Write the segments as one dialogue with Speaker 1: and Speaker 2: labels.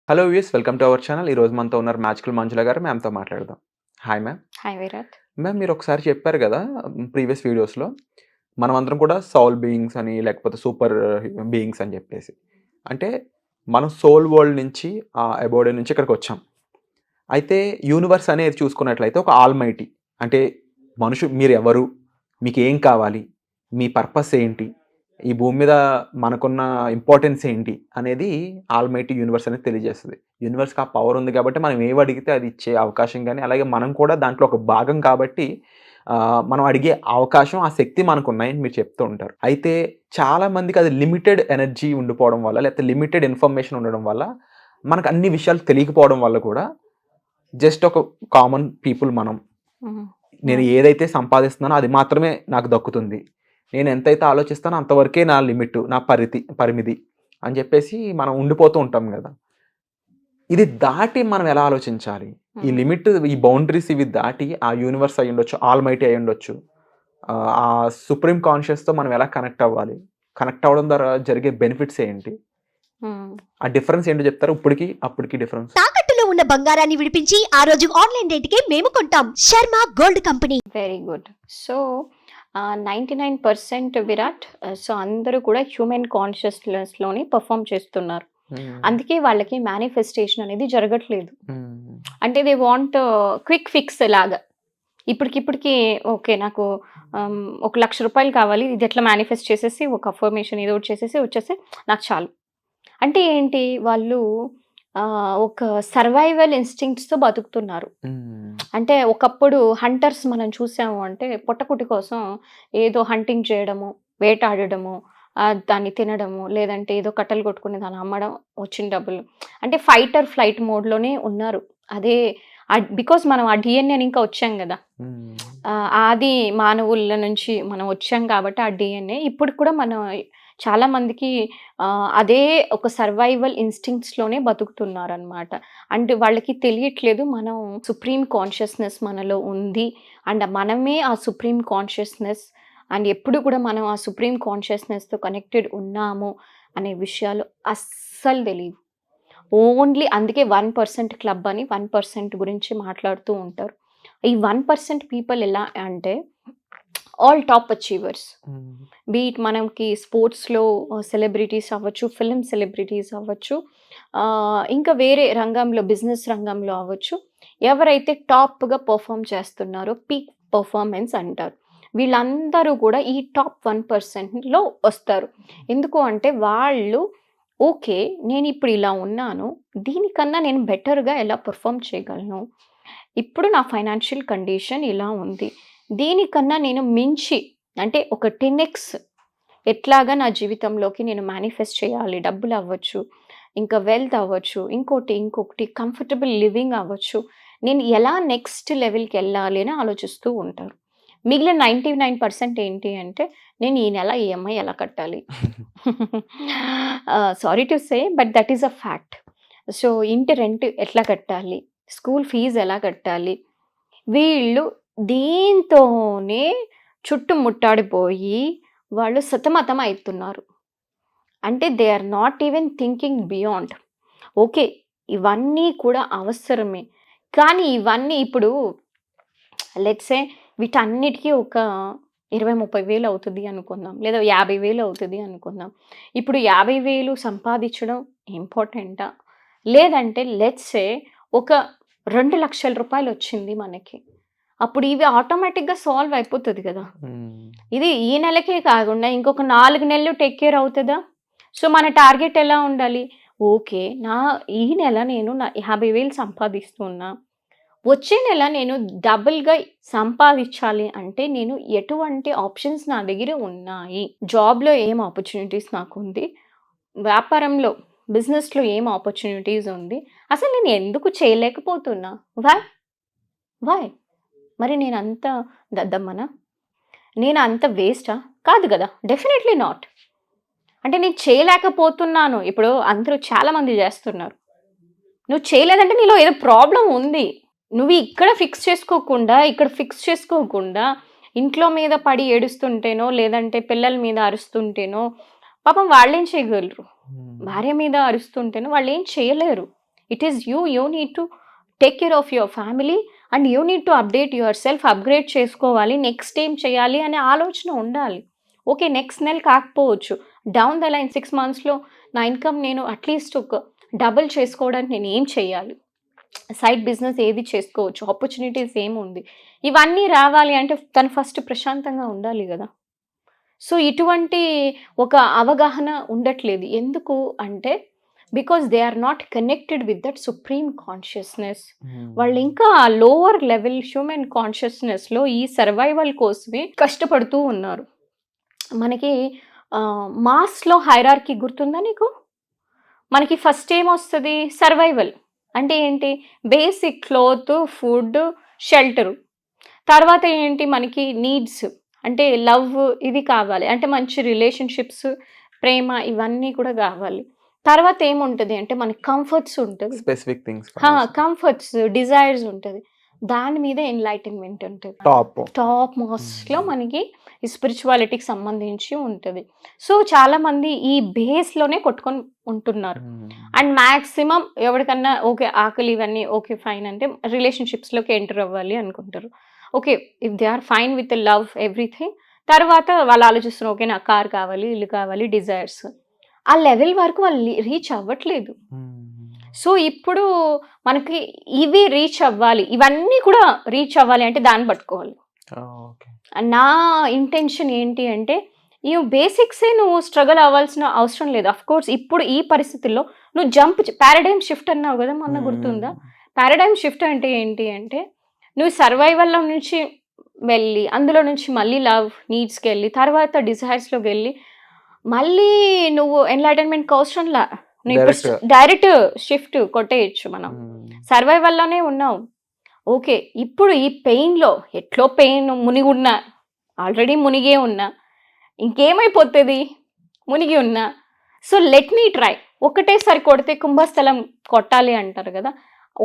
Speaker 1: Hello views welcome to our channel. ఈరోజు మనతో ఉన్నారు మ్యాజికల్ మంజుల గారు. మ్యామ్‌తో మాట్లాడదాం. Hi ma'am.
Speaker 2: Hi Virat.
Speaker 1: Ma'am మీరు ఒకసారి చెప్పారు కదా! ప్రీవియస్ వీడియోస్‌లో మనమందరం కూడా సౌల్ బీయింగ్స్ అని లేకపోతే సూపర్ బీయింగ్స్ అని చెప్పేసి. అంటే మనం సోల్ వరల్డ్ నుంచి అబోడే నుంచి ఇక్కడికొచ్చాం. అయితే యూనివర్స్ అనేది చూసుకున్నట్లయితే ఒక ఆల్‌మైటీ. అంటే మీరెవరు? మీకేం కావాలి? మీ పర్పస్ ఏంటి? ఈ భూమి మీద మనకున్న ఇంపార్టెన్స్ ఏంటి? అనేది ఆల్‌మైటీ యూనివర్స్ అనేది తెలియజేస్తది. యూనివర్స్‌కి ఆ పవర్ ఉంది కాబట్టి మనం ఏవడిగితే అది ఇచ్చే అవకాశం గాని, అలాగే మనం కూడా దాంట్లో ఒక భాగం కాబట్టి మనం అడిగే అవకాశం, ఆ శక్తి మనకున్నాయని మీరు చెప్తూ ఉంటారు. అయితే చాలా మందికి అది లిమిటెడ్ ఎనర్జీ ఉండిపోవడం వల్ల, లేకపోతే లిమిటెడ్ ఇన్ఫర్మేషన్ ఉండడం వల్ల, మనకు అన్ని విషయాలు తెలియకపోవడం వల్ల కూడా జస్ట్ ఒక కామన్ పీపుల్ మనం. నేను ఏదైతే సంపాదిస్తున్నానో అది మాత్రమే నాకు దక్కుతుంది. నేను ఎంతైతే ఆలోచిస్తానో అంతవరకే నా లిమిట్, నా పరిమితి అని చెప్పేసి మనం ఉండిపోతూ ఉంటాం గదా! ఇది దాటి మనం ఎలా ఆలోచించాలి? ఈ లిమిట్, ఈ బౌండరీస్ ఇవి దాటి ఆ యూనివర్స్ అయ్యుండొచ్చు, ఆల్‌మైటీ అయ్యుండొచ్చు. ఆ సుప్రీం కాన్షియస్‌తో మనం ఎలా కనెక్ట్ అవ్వాలి? కనెక్ట్ అవ్వడం ద్వారా జరిగే బెనిఫిట్స్ ఏంటి? ఆ డిఫరెన్స్ ఏంటో చెప్తారా? అప్పటికి డిఫరెన్స్?
Speaker 3: తాకట్టులో ఉన్న బంగారాన్ని విడిపించి ఆ రోజు ఆన్లైన్ రేటుకే మేము కొంటాం. Sharma gold company.
Speaker 2: Very good. So 99% Virat. So అందరూ కూడా హ్యూమన్ కాన్షియస్నెస్లోని పర్ఫామ్ చేస్తున్నారు. అందుకే వాళ్ళకి మేనిఫెస్టేషన్ అనేది జరగట్లేదు. అంటే దే వాంట్ క్విక్ ఫిక్స్ లాగా. ఇప్పటికి ఓకే నాకు ₹1,00,000 కావాలి, ఇది ఎట్లా మేనిఫెస్ట్ చేసేసి ఒక అఫర్మేషన్ ఏదో ఒకటి చేసేసి వచ్చేస్తే నాకు చాలు. అంటే ఏంటి వాళ్ళు ఒక సర్వైవల్ ఇన్స్టింక్ట్స్తో బతుకుతున్నారు. అంటే ఒకప్పుడు హంటర్స్ మనం చూసాము అంటే పొట్టకుటి కోసం ఏదో హంటింగ్ చేయడము, వేటాడడము, దాన్ని తినడము, లేదంటే ఏదో కట్టెలు కొట్టుకుని దాన్ని అమ్మడం, వచ్చిన డబ్బులు. అంటే ఫైట్ ఆర్ ఫ్లైట్ మోడ్లోనే ఉన్నారు. అదే బికాస్ మనం ఆ డిఎన్ఏని ఇంకా వచ్చాం కదా, ఆది మానవుల నుంచి మనం వచ్చాం కాబట్టి ఆ డిఎన్ఏ ఇప్పుడు కూడా మనం చాలా మందికి అదే ఒక సర్వైవల్ ఇన్స్టింక్ట్స్లోనే బతుకుతున్నారనమాట. అంటే వాళ్ళకి తెలియట్లేదు మనం సుప్రీం కాన్షియస్నెస్ మనలో ఉంది అండ్ మనమే ఆ సుప్రీం కాన్షియస్నెస్ అండ్ ఎప్పుడు కూడా మనం ఆ సుప్రీం కాన్షియస్నెస్తో కనెక్టెడ్ ఉన్నాము అనే విషయాలు అస్సలు తెలియదు. ఓన్లీ అందుకే 1% క్లబ్ అని 1% గురించి మాట్లాడుతూ ఉంటారు. ఈ 1% పీపుల్ ఎలా అంటే ఆల్ టాప్ అచీవర్స్. బీట్ మనకి స్పోర్ట్స్లో సెలబ్రిటీస్ అవ్వచ్చు, ఫిల్మ్ సెలబ్రిటీస్ అవ్వచ్చు, ఇంకా వేరే రంగంలో బిజినెస్ రంగంలో అవ్వచ్చు. ఎవరైతే టాప్గా పర్ఫామ్ చేస్తున్నారో పీక్ పర్ఫార్మెన్స్ అంటారు. వీళ్ళందరూ కూడా ఈ టాప్ 1%లో వస్తారు. ఎందుకు అంటే వాళ్ళు ఓకే నేను ఇప్పుడు ఇలా ఉన్నాను, దీనికన్నా నేను బెటర్గా ఎలా పర్ఫామ్ చేయగలను, ఇప్పుడు నా ఫైనాన్షియల్ కండిషన్ ఇలా ఉంది, దీనికన్నా నేను మించి అంటే ఒక 10x ఎట్లాగా నా జీవితంలోకి నేను మేనిఫెస్ట్ చేయాలి, డబ్బులు అవ్వచ్చు, ఇంకా వెల్త్ అవ్వచ్చు, ఇంకొకటి కంఫర్టబుల్ లివింగ్ అవ్వచ్చు, నేను ఎలా నెక్స్ట్ లెవెల్కి వెళ్ళాలి అని ఆలోచిస్తూ ఉంటారు. మిగిలిన 99% ఏంటి అంటే నేను ఈ నెల ఈఎంఐ ఎలా కట్టాలి, sorry to say but that is a fact. So ఇంటి రెంట్ ఎట్లా కట్టాలి, స్కూల్ ఫీజు ఎలా కట్టాలి, వీళ్ళు దీంతోనే చుట్టుముట్టాడిపోయి వాళ్ళు సతమతం అవుతున్నారు. అంటే they are not even thinking beyond. Okay ఇవన్నీ కూడా అవసరమే, కానీ ఇవన్నీ ఇప్పుడు లెట్సే వీటన్నిటికీ ఒక 20-30 వేలు అవుతుంది అనుకుందాం, లేదా 50 వేలు అవుతుంది అనుకుందాం. ఇప్పుడు 50 వేలు సంపాదించడం ఇంపార్టెంటా, లేదంటే లెట్సే ఒక 2 లక్షల రూపాయలు వచ్చింది మనకి, అప్పుడు ఇవి ఆటోమేటిక్గా సాల్వ్ అయిపోతుంది కదా. ఇది ఈ నెలకే కాకుండా ఇంకొక 4 నెలలు టేక్ కేర్ అవుతుందా. సో మన టార్గెట్ ఎలా ఉండాలి, ఓకే ఈ నెల నేను 50 వేలు సంపాదిస్తున్నా, వచ్చే నెల నేను డబుల్గా సంపాదించాలి అంటే నేను ఎటువంటి ఆప్షన్స్ నా దగ్గర ఉన్నాయి, జాబ్లో ఏం ఆపర్చునిటీస్ నాకు ఉంది, వ్యాపారంలో బిజినెస్లో ఏం ఆపర్చునిటీస్ ఉంది, అసలు నేను ఎందుకు చేయలేకపోతున్నా, వై మరి నేను అంత దద్దమ్మనా, నేను అంత వేస్టా కాదు కదా, డెఫినెట్లీ నాట్. అంటే నేను చేయలేకపోతున్నాను, ఇప్పుడు అందరూ చాలామంది చేస్తున్నారు, నువ్వు చేయలేదంటే నీలో ఏదో ప్రాబ్లం ఉంది. నువ్వు ఇక్కడ ఫిక్స్ చేసుకోకుండా ఇంట్లో మీద పడి ఏడుస్తుంటేనో లేదంటే పిల్లల మీద అరుస్తుంటేనో పాపం వాళ్ళేం చేయగలరు, భార్య మీద అరుస్తుంటేనో వాళ్ళు ఏం చేయలేరు. It is you need to take care of your family and you need to update your self, upgrade చేసుకోవాలి, నెక్స్ట్ ఏం చేయాలి అనే ఆలోచన ఉండాలి. ఓకే, నెక్స్ట్ నెల కాకపోవచ్చు, డౌన్ ద లైన్ 6 monthsలో నా ఇన్కమ్ నేను అట్లీస్ట్ ఒక డబుల్ చేసుకోవడానికి నేను ఏం చేయాలి, సైడ్ బిజినెస్ ఏది చేసుకోవచ్చు, ఆపర్చునిటీస్ ఏముంది, ఇవన్నీ రావాలి అంటే తను ఫస్ట్ ప్రశాంతంగా ఉండాలి కదా. సో ఇటువంటి ఒక అవగాహన ఉండట్లేదు. ఎందుకు అంటే because they are not connected with that supreme consciousness. వాళ్ళు ఇంకా లోవర్ లెవెల్ హ్యూమన్ కాన్షియస్నెస్లో ఈ సర్వైవల్ కోసమే కష్టపడుతూ ఉన్నారు. మనకి మాస్లో హైరార్కీ గుర్తుందా నీకు? మనకి ఫస్ట్ ఏమొస్తుంది? సర్వైవల్ అంటే ఏంటి? Basic cloth, food, shelter. తర్వాత ఏంటి? మనకి నీడ్స్ అంటే లవ్, ఇది కావాలి, అంటే మంచి రిలేషన్షిప్స్, ప్రేమ, ఇవన్నీ కూడా కావాలి. తర్వాత ఏముంటుంది అంటే మనకి కంఫర్ట్స్ ఉంటుంది,
Speaker 1: స్పెసిఫిక్ థింగ్స్,
Speaker 2: కంఫర్ట్స్, డిజైర్స్ ఉంటుంది. దాని మీద ఎన్లైటన్మెంట్ ఉంటుంది. టాప్ మోస్ట్లో మనకి ఈ స్పిరిచువాలిటీకి సంబంధించి ఉంటుంది. సో చాలా మంది ఈ బేస్లోనే కొట్టుకొని ఉంటున్నారు. అండ్ మ్యాక్సిమం ఎవరికన్నా ఓకే ఆకలి ఇవన్నీ ఓకే ఫైన్ అంటే రిలేషన్షిప్స్లోకి ఎంటర్ అవ్వాలి అనుకుంటారు. Okay, if they are fine with love everything, తర్వాత వాళ్ళు ఆలోచిస్తున్నారు ఓకే నాకు కార్ కావాలి, ఇల్లు కావాలి, డిజైర్స్. ఆ లెవెల్ వరకు వాళ్ళు రీచ్ అవ్వట్లేదు. సో ఇప్పుడు మనకి ఇవి రీచ్ అవ్వాలి, ఇవన్నీ కూడా రీచ్ అవ్వాలి అంటే దాన్ని పట్టుకోవాలి. నా ఇంటెన్షన్ ఏంటి అంటే ఈ బేసిక్సే నువ్వు స్ట్రగుల్ అవ్వాల్సిన అవసరం లేదు. అఫ్ కోర్స్ ఇప్పుడు ఈ పరిస్థితుల్లో నువ్వు జంప్ పారాడైమ్ షిఫ్ట్ అన్నావు కదా మొన్న, గుర్తుందా? పారాడైమ్ షిఫ్ట్ అంటే ఏంటి అంటే నువ్వు సర్వైవల్లో నుంచి వెళ్ళి అందులో నుంచి మళ్ళీ లవ్ నీడ్స్కి వెళ్ళి తర్వాత డిజైర్స్లోకి వెళ్ళి మళ్ళీ నువ్వు ఎన్లైటన్మెంట్కి అవసరంలా, నువ్వు ఇప్పుడు డైరెక్ట్ షిఫ్ట్ కొట్టేయచ్చు. మనం సర్వైవల్లోనే ఉన్నావు. ఓకే, ఇప్పుడు ఈ పెయిన్లో ఎట్లో పెయిన్ మునిగి ఉన్నా, ఆల్రెడీ మునిగే ఉన్నా, ఇంకేమైపోతుంది మునిగి ఉన్నా. So let me try. ఒకటేసారి కొడితే కుంభస్థలం కొట్టాలి అంటారు కదా,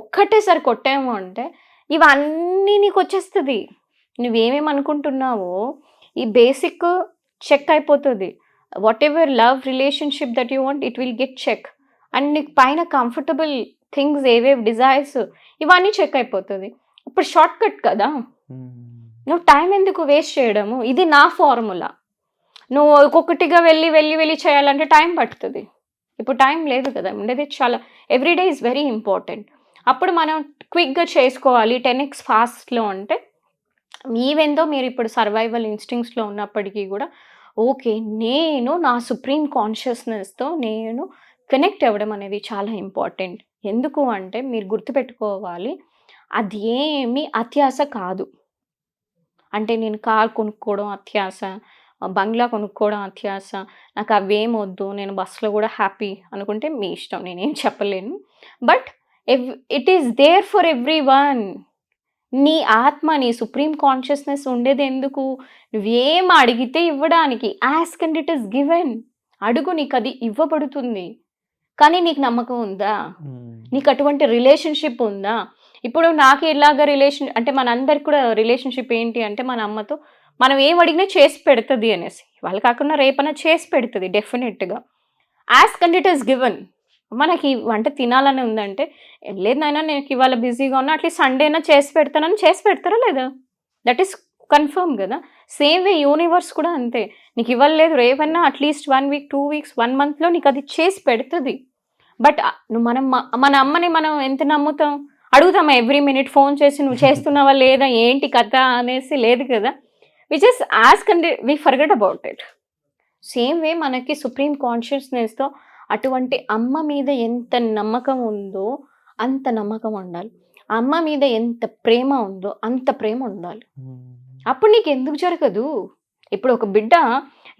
Speaker 2: ఒక్కటేసారి కొట్టాము అంటే ఇవన్నీ నీకు వచ్చేస్తుంది. నువ్వేమేమి అనుకుంటున్నావో ఈ బేసిక్ చెక్ అయిపోతుంది. Whatever love relationship that you want it will get check. And నీకు పైన కంఫర్టబుల్ థింగ్స్ ఏవేవి డిజైర్స్ ఇవన్నీ చెక్ అయిపోతుంది. ఇప్పుడు షార్ట్ కట్ కదా, నువ్వు టైం ఎందుకు వేస్ట్ చేయడము? ఇది నా ఫార్ములా. నువ్వు ఒక్కొక్కటిగా వెళ్ళి చేయాలంటే టైం పడుతుంది. ఇప్పుడు టైం లేదు కదా, ఉండేది చాలా. Everyday is very important. అప్పుడు మనం క్విక్గా చేసుకోవాలి 10x ఫాస్ట్లో. అంటే మీవెందో మీరు ఇప్పుడు సర్వైవల్ ఇన్స్టింక్ట్స్లో ఉన్నప్పటికీ కూడా ఓకే నేను నా సుప్రీం కాన్షియస్నెస్తో నేను కనెక్ట్ అవ్వడం అనేది చాలా ఇంపార్టెంట్. ఎందుకు అంటే మీరు గుర్తుపెట్టుకోవాలి, అది ఏమీ అత్యాశ కాదు. అంటే నేను కార్ కొనుక్కోవడం అత్యాశ, బంగ్లా కొనుక్కోవడం అత్యాశ, నాకు అవేం వద్దు, నేను బస్సులో కూడా హ్యాపీ అనుకుంటే మీ ఇష్టం, నేనేం చెప్పలేను. But it is there for everyone. నీ ఆత్మ, నీ సుప్రీం కాన్షియస్నెస్ ఉండేది ఎందుకు? నువ్వేం అడిగితే ఇవ్వడానికి. Ask and it is given. అడుగు, నీకు అది ఇవ్వబడుతుంది. కానీ నీకు నమ్మకం ఉందా? నీకు అటువంటి రిలేషన్షిప్ ఉందా? ఇప్పుడు నాకు ఇలాగ అంటే మనందరికి కూడా రిలేషన్షిప్ ఏంటి అంటే మన అమ్మతో మనం ఏం అడిగినా చేసి పెడుతుంది అనేసి. వాళ్ళు కాకుండా రేపన్నా చేసి పెడుతుంది డెఫినెట్గా. Ask and it is given. మనకి వంట తినాలని ఉందంటే లేదు నాయన నేను ఇవాళ బిజీగా ఉన్నా, అట్లీస్ట్ సండే అయినా చేసి పెడతానని చేసి పెడతారా లేదా? దట్ ఈస్ కన్ఫర్మ్ కదా. సేమ్ వే యూనివర్స్ కూడా అంతే. నీకు ఇవ్వలేదు రేపన్నా అట్లీస్ట్ 1 week 2 weeks 1 monthలో నీకు అది చేసి పెడుతుంది. బట్ నువ్వు మన అమ్మని మనం ఎంత నమ్ముతాం? అడుగుతామా ఎవ్రీ మినిట్ ఫోన్ చేసి నువ్వు చేస్తున్నావా లేదా, ఏంటి కథ అనేసి? లేదు కదా. We just ask and we forget about it. Same way మనకి సుప్రీం కాన్షియస్నెస్తో అటువంటి అమ్మ మీద ఎంత నమ్మకం ఉందో అంత నమ్మకం ఉండాలి. అమ్మ మీద ఎంత ప్రేమ ఉందో అంత ప్రేమ ఉండాలి. అప్పుడు నీకు ఎందుకు జరగదు? ఇప్పుడు ఒక బిడ్డ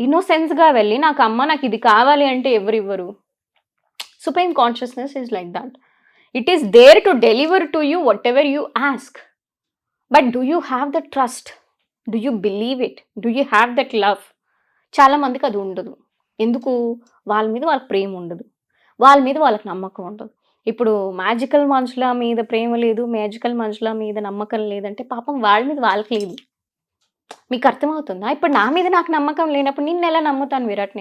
Speaker 2: ఇన్నోసెన్స్గా వెళ్ళి నాకు అమ్మ నాకు ఇది కావాలి అంటే ఎవరివ్వరు. Supreme consciousness is like that. It is there to deliver to you whatever you ask. But do you have the trust? Do you believe it? Do you have that love? చాలామందికి అది ఉండదు. ఎందుకు? వాళ్ళ మీద వాళ్ళకి ప్రేమ ఉండదు, వాళ్ళ మీద వాళ్ళకి నమ్మకం ఉండదు. ఇప్పుడు మ్యాజికల్ మనుషుల మీద ప్రేమ లేదు, మ్యాజికల్ మనుషుల మీద నమ్మకం లేదంటే పాపం వాళ్ళ మీద వాళ్ళకి లేదు. మీకు అర్థమవుతుందా? ఇప్పుడు నా మీద నాకు నమ్మకం లేనప్పుడు నిన్ను ఎలా నమ్ముతాను విరాట్?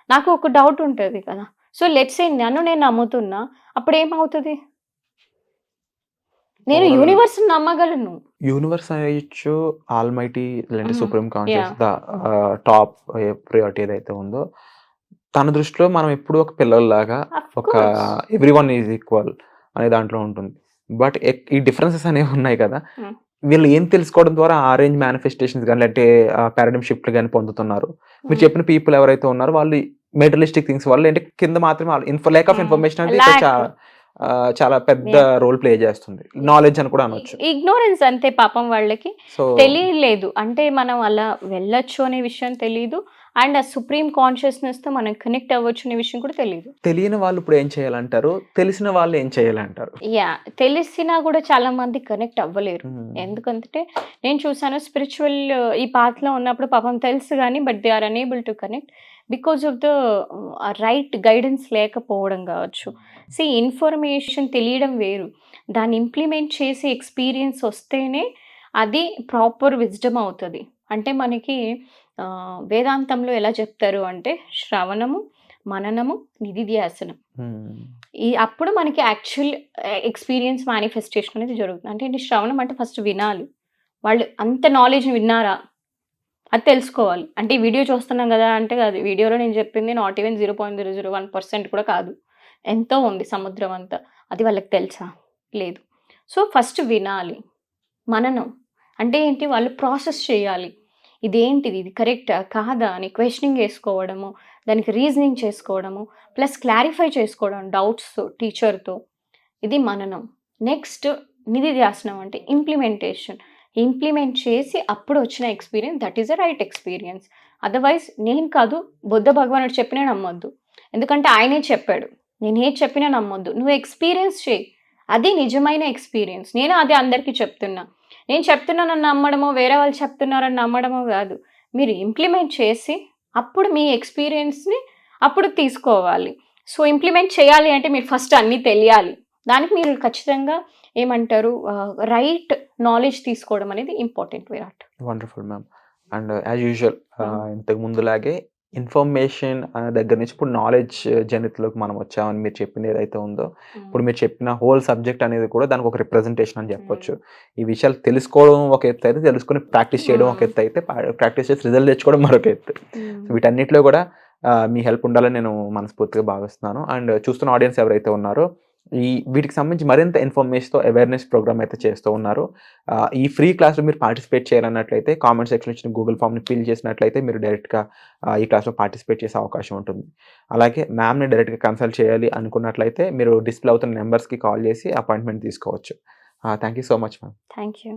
Speaker 2: నాకు ఒక డౌట్ ఉంటుంది కదా. సో లెట్స్ సే నన్ను నేను నమ్ముతున్నా, అప్పుడు ఏమవుతుంది? నేను
Speaker 1: Overall-
Speaker 2: యూనివర్స్ నమ్మగలను.
Speaker 1: యూనివర్స్ అయ్యొచ్చు, ఆల్మైటీ లేదంటే
Speaker 2: Mhm.
Speaker 1: Supreme conscious,
Speaker 2: Yeah.
Speaker 1: The top priority ఏదైతే ఉందో తన దృష్టిలో మనం ఎప్పుడు ఒక పిల్లల్లాగా
Speaker 2: Of
Speaker 1: ఒక
Speaker 2: course.
Speaker 1: ఎవ్రీవన్ ఈజ్ ఈక్వల్ అనే దాంట్లో ఉంటుంది. బట్ ఈ డిఫరెన్సెస్ అనేవి ఉన్నాయి కదా,
Speaker 2: Hmm.
Speaker 1: వీళ్ళు ఏం తెలుసుకోవడం ద్వారా ఆ రేంజ్ మేనిఫెస్టేషన్స్ కానీ లేదంటే పారాడిమ్ షిఫ్ట్లు కానీ పొందుతున్నారు. మీరు చెప్పిన పీపుల్ ఎవరైతే ఉన్నారో వాళ్ళు మెటీరియలిస్టిక్ థింగ్స్ వల్ల అంటే కింద మాత్రమే లేక్ ఆఫ్ ఇన్ఫర్మేషన్ అనేది
Speaker 2: Lack.
Speaker 1: చాలా పెద్ద రోల్ ప్లే చేస్తుంది. నాలెడ్జ్ అని కూడా అనొచ్చు.
Speaker 2: ఇగ్నోరెన్స్ అంతే పాపం వాళ్ళకి.
Speaker 1: సో
Speaker 2: తెలియలేదు అంటే మనం అలా వెళ్ళొచ్చు అనే విషయం తెలియదు. అండ్ ఆ సుప్రీం కాన్షియస్నెస్ తో మనం కనెక్ట్ అవ్వచ్చు అనే విషయం కూడా తెలియదు.
Speaker 1: తెలియని వాళ్ళు ఇప్పుడు ఏం చేయాలంటారు, తెలిసిన వాళ్ళు ఏం చేయాలంటారు?
Speaker 2: యా, తెలిసినా కూడా చాలా మంది కనెక్ట్ అవ్వలేరు. ఎందుకంటే నేను చూసాను స్పిరిచువల్ ఈ పాత్లో ఉన్నప్పుడు పాపం తెలుసు కానీ but they are unable to connect because of the right guidance లేకపోవడం కావచ్చు. ఇన్ఫర్మేషన్ తెలియడం వేరు, దాన్ని ఇంప్లిమెంట్ చేసి ఎక్స్పీరియన్స్ వస్తేనే అది ప్రాపర్ విజ్డమ్ అవుతుంది. అంటే మనకి వేదాంతంలో ఎలా చెప్తారు అంటే శ్రవణము, మననము, నిధిధ్యాసనం. అప్పుడు మనకి యాక్చువల్ ఎక్స్పీరియన్స్ మేనిఫెస్టేషన్ అనేది జరుగుతుంది. అంటే ఏంటి శ్రవణం అంటే ఫస్ట్ వినాలి, వాళ్ళు అంత నాలెడ్జ్ని విన్నారా అది తెలుసుకోవాలి. అంటే ఈ వీడియో చూస్తున్నాం కదా అంటే అది వీడియోలో నేను చెప్పింది నాట్ ఈవెన్ 0.001% కూడా కాదు, ఎంతో ఉంది సముద్రం అంతా. అది వాళ్ళకి తెలుసా? లేదు. సో ఫస్ట్ వినాలి. మననం అంటే ఏంటి, వాళ్ళు ప్రాసెస్ చేయాలి, ఇదేంటిది, ఇది కరెక్టా కాదా అని క్వశ్చనింగ్ వేసుకోవడము, దానికి రీజనింగ్ చేసుకోవడము, ప్లస్ క్లారిఫై చేసుకోవడం డౌట్స్ టీచర్తో. ఇది మననం. నెక్స్ట్ నిధిధ్యాసనం అంటే ఇంప్లిమెంటేషన్. ఇంప్లిమెంట్ చేసి అప్పుడు వచ్చిన experience that is a right experience. Otherwise నేను కాదు, బుద్ధ భగవానుడు చెప్పినా నమ్మొద్దు. ఎందుకంటే ఆయనే చెప్పాడు, నేను ఏది చెప్పినా నమ్మొద్దు, నువ్వు ఎక్స్పీరియన్స్ చేయి, అది నిజమైన ఎక్స్పీరియన్స్. నేను అదే అందరికీ చెప్తున్నా. నేను చెప్తున్నానని నమ్మడమో వేరే వాళ్ళు చెప్తున్నారని నమ్మడమో కాదు, మీరు ఇంప్లిమెంట్ చేసి అప్పుడు మీ ఎక్స్పీరియన్స్ని అప్పుడు తీసుకోవాలి. సో ఇంప్లిమెంట్ చేయాలి అంటే మీరు ఫస్ట్ అన్నీ తెలియాలి. దానికి మీరు ఖచ్చితంగా ఏమంటారు రైట్ నాలెడ్జ్ తీసుకోవడం అనేది important. Virat
Speaker 1: wonderful ma'am. And as usual ఇంతకు ముందులాగే ఇన్ఫర్మేషన్ దగ్గర నుంచి ఇప్పుడు నాలెడ్జ్ జనితలోకి మనం వచ్చామని మీరు చెప్పింది ఏదైతే ఉందో, ఇప్పుడు మీరు చెప్పిన హోల్ సబ్జెక్ట్ అనేది కూడా దానికి ఒక రిప్రజెంటేషన్ అని చెప్పొచ్చు. ఈ విషయాలు తెలుసుకోవడం ఒక ఎత్తు అయితే, తెలుసుకుని ప్రాక్టీస్ చేయడం ఒక ఎత్తు అయితే, ప్రాక్టీస్ చేసి రిజల్ట్ తెచ్చుకోవడం మరొక ఎత్తు. సో వీటన్నిటిలో కూడా మీ హెల్ప్ ఉండాలని నేను మనస్ఫూర్తిగా భావిస్తున్నాను. అండ్ చూస్తున్న ఆడియన్స్ ఎవరైతే ఉన్నారో వీటికి సంబంధించి మరింత ఇన్ఫర్మేషన్తో అవేర్నెస్ ప్రోగ్రామ్ అయితే చేస్తూ ఉన్నారు. ఈ ఫ్రీ క్లాస్లో మీరు పార్టిసిపేట్ చేయాలన్నట్లయితే కామెంట్ సెక్షన్లో ఇచ్చిన గూగుల్ ఫామ్ని ఫిల్ చేసినట్లయితే మీరు డైరెక్ట్గా ఈ క్లాస్లో పార్టిసిపేట్ చేసే అవకాశం ఉంటుంది. అలాగే మ్యామ్ని డైరెక్ట్గా కన్సల్ట్ చేయాలి అనుకున్నట్లయితే మీరు డిస్ప్లే అవుతున్న నెంబర్స్కి కాల్ చేసి అపాయింట్మెంట్ తీసుకోవచ్చు. Thank you so much ma'am.
Speaker 2: Thank you.